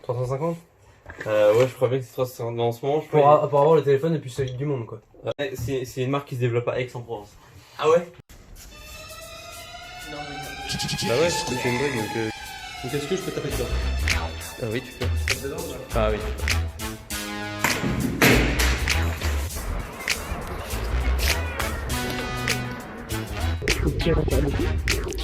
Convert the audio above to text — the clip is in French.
350. Ouais, je crois bien que c'est 350. Mais en ce moment, je Pour, crois. pour avoir le téléphone le plus solide du monde, quoi. Ouais, c'est une marque qui se développe à Aix-en-Provence. Ah ouais? Bah ouais, c'est une blague donc. Donc est-ce que je peux taper dedans? Ah oui, tu peux. Ah oui, tu peux. Ok,